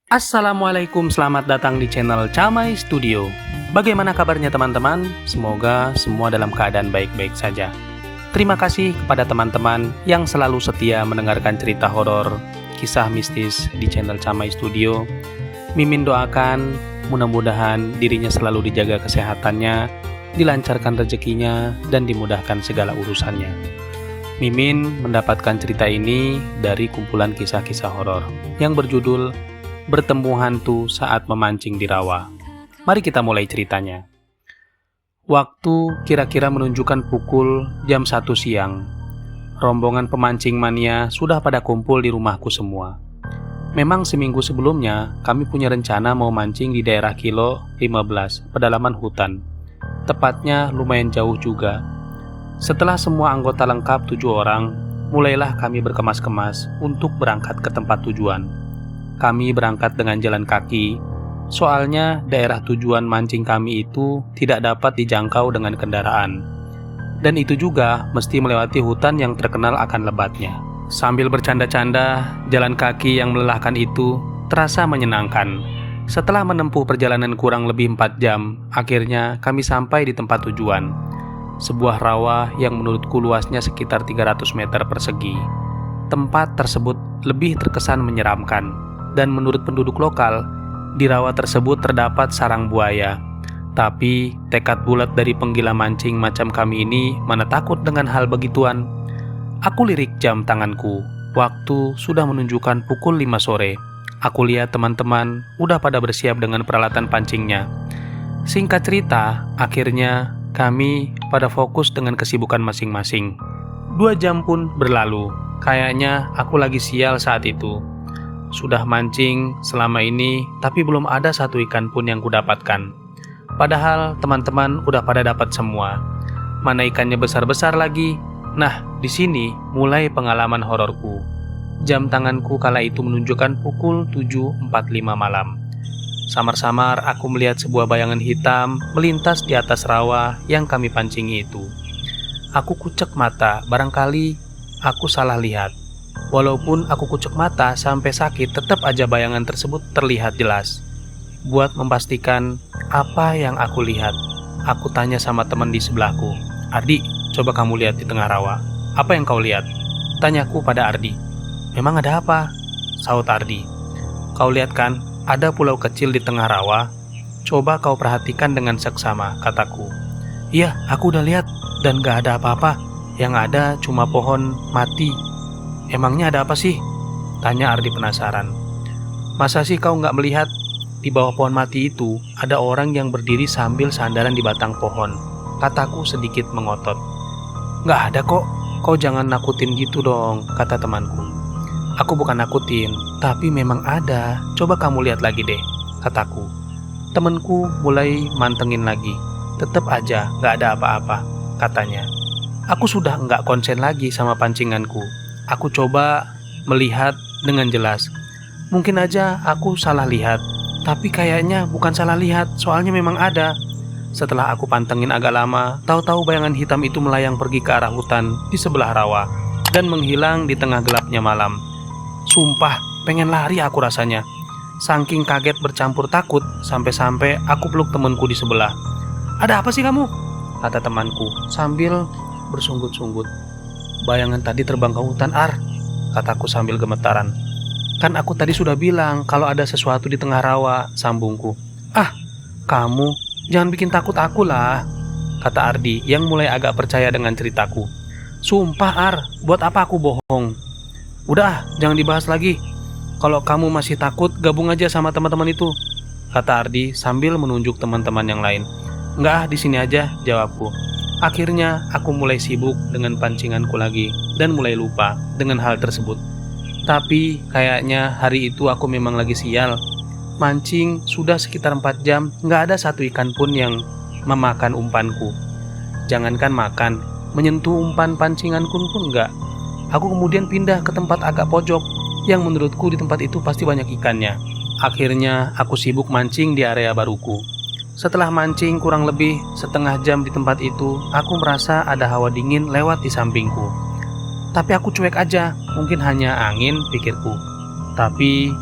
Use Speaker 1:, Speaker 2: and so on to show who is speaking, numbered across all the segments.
Speaker 1: Assalamualaikum, selamat datang di channel Camai Studio. Bagaimana kabarnya teman-teman? Semoga semua dalam keadaan baik-baik saja. Terima kasih kepada teman-teman yang selalu setia mendengarkan cerita horor, kisah mistis di channel Camai Studio. Mimin doakan mudah-mudahan dirinya selalu dijaga kesehatannya, dilancarkan rezekinya, dan dimudahkan segala urusannya. Mimin mendapatkan cerita ini dari kumpulan kisah-kisah horor yang berjudul Bertemu Hantu Saat Memancing di Rawa. Mari kita mulai ceritanya. Waktu kira-kira menunjukkan pukul jam 1 siang. Rombongan pemancing mania sudah pada kumpul di rumahku semua. Memang seminggu sebelumnya kami punya rencana mau mancing di daerah kilo 15 pedalaman hutan. Tepatnya lumayan jauh juga. Setelah semua anggota lengkap 7 orang, mulailah kami berkemas-kemas untuk berangkat ke tempat tujuan. Kami berangkat dengan jalan kaki, soalnya daerah tujuan mancing kami itu tidak dapat dijangkau dengan kendaraan. Dan itu juga mesti melewati hutan yang terkenal akan lebatnya. Sambil bercanda-canda, jalan kaki yang melelahkan itu terasa menyenangkan. Setelah menempuh perjalanan kurang lebih 4 jam, akhirnya kami sampai di tempat tujuan. Sebuah rawa yang menurutku luasnya sekitar 300 meter persegi. Tempat tersebut lebih terkesan menyeramkan, dan menurut penduduk lokal, di rawa tersebut terdapat sarang buaya. Tapi tekad bulat dari penggila mancing macam kami ini mana takut dengan hal begituan. Aku lirik jam tanganku. Waktu sudah menunjukkan pukul 5 sore. Aku lihat teman-teman udah pada bersiap dengan peralatan pancingnya. Singkat cerita, akhirnya kami pada fokus dengan kesibukan masing-masing. 2 jam pun berlalu. Kayaknya aku lagi sial saat itu. Sudah mancing selama ini, tapi belum ada satu ikan pun yang kudapatkan. Padahal teman-teman udah pada dapat semua. Mana ikannya besar-besar lagi. Nah, di sini mulai pengalaman hororku. Jam tanganku kala itu menunjukkan pukul 7.45 malam. Samar-samar aku melihat sebuah bayangan hitam melintas di atas rawa yang kami pancingi itu. Aku kucek mata, barangkali aku salah lihat. Walaupun aku kucek mata sampai sakit, tetap aja bayangan tersebut terlihat jelas. Buat memastikan apa yang aku lihat, aku tanya sama teman di sebelahku. "Ardi, coba kamu lihat di tengah rawa. Apa yang kau lihat?" Tanyaku pada Ardi. "Memang ada apa?" Saut Ardi. "Kau lihat kan? Ada pulau kecil di tengah rawa. Coba kau perhatikan dengan seksama," kataku. "Iya, aku udah lihat, dan gak ada apa-apa. Yang ada cuma pohon mati." "Emangnya ada apa sih?" tanya Ardi penasaran. "Masa sih kau gak melihat? Di bawah pohon mati itu ada orang yang berdiri sambil sandaran di batang pohon," kataku sedikit mengotot. "Gak ada kok, kau jangan nakutin gitu dong," kata temanku. "Aku bukan nakutin, tapi memang ada. Coba kamu lihat lagi deh," kataku. Temanku mulai mantengin lagi. "Tetap aja gak ada apa-apa," katanya. Aku sudah nggak konsen lagi sama pancinganku. Aku coba melihat dengan jelas. Mungkin aja aku salah lihat, tapi kayaknya bukan salah lihat, soalnya memang ada. Setelah aku pantengin agak lama, tahu-tahu bayangan hitam itu melayang pergi ke arah hutan di sebelah rawa dan menghilang di tengah gelapnya malam. Sumpah, pengen lari aku rasanya. Saking kaget bercampur takut, sampai-sampai aku peluk temanku di sebelah. "Ada apa sih kamu?" kata temanku sambil bersunggut-sunggut. "Bayangan tadi terbang ke hutan, Ar," kataku sambil gemetaran. "Kan aku tadi sudah bilang kalau ada sesuatu di tengah rawa," sambungku. "Ah, kamu jangan bikin takut aku lah," kata Ardi yang mulai agak percaya dengan ceritaku. "Sumpah, Ar, buat apa aku bohong? Udah, jangan dibahas lagi. Kalau kamu masih takut, gabung aja sama teman-teman itu," kata Ardi sambil menunjuk teman-teman yang lain. "Enggak, di sini aja," jawabku. Akhirnya aku mulai sibuk dengan pancinganku lagi dan mulai lupa dengan hal tersebut. Tapi kayaknya hari itu aku memang lagi sial. Mancing sudah sekitar 4 jam, nggak ada satu ikan pun yang memakan umpanku. Jangankan makan, menyentuh umpan pancinganku pun enggak. Aku kemudian pindah ke tempat agak pojok, yang menurutku di tempat itu pasti banyak ikannya. Akhirnya aku sibuk mancing di area baruku. Setelah mancing kurang lebih setengah jam di tempat itu, aku merasa ada hawa dingin lewat di sampingku. Tapi aku cuek aja, mungkin hanya angin, pikirku. Tapi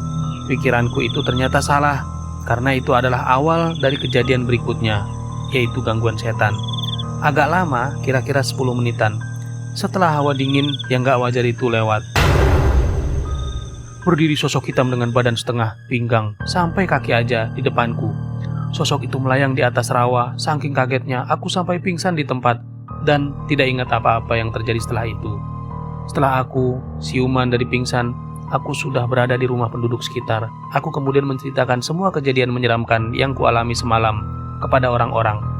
Speaker 1: Pikiranku itu ternyata salah, karena itu adalah awal dari kejadian berikutnya, yaitu gangguan setan. Agak lama, kira-kira 10 menitan, setelah hawa dingin yang gak wajar itu lewat. Berdiri sosok hitam dengan badan setengah pinggang sampai kaki aja di depanku. Sosok itu melayang di atas rawa, saking kagetnya aku sampai pingsan di tempat dan tidak ingat apa-apa yang terjadi setelah itu. Setelah aku siuman dari pingsan, aku sudah berada di rumah penduduk sekitar. Aku kemudian menceritakan semua kejadian menyeramkan yang kualami semalam kepada orang-orang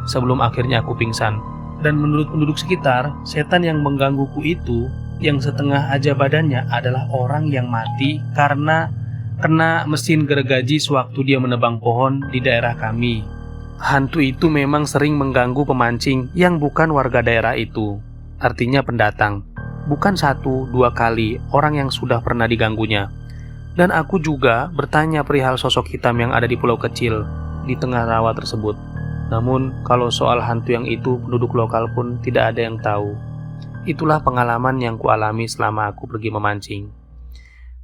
Speaker 1: sebelum akhirnya aku pingsan. Dan menurut penduduk sekitar, setan yang menggangguku itu yang setengah aja badannya adalah orang yang mati karena kena mesin gergaji sewaktu dia menebang pohon di daerah kami. Hantu itu memang sering mengganggu pemancing yang bukan warga daerah itu, artinya pendatang. Bukan 1-2 kali orang yang sudah pernah diganggunya. Dan aku juga bertanya perihal sosok hitam yang ada di pulau kecil di tengah rawa tersebut. Namun kalau soal hantu yang itu penduduk lokal pun tidak ada yang tahu. Itulah pengalaman yang kualami selama aku pergi memancing.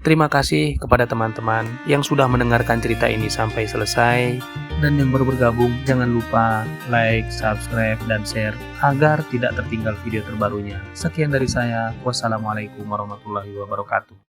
Speaker 1: Terima kasih kepada teman-teman yang sudah mendengarkan cerita ini sampai selesai. Dan yang baru bergabung, jangan lupa like, subscribe, dan share agar tidak tertinggal video terbarunya. Sekian dari saya. Wassalamualaikum warahmatullahi wabarakatuh.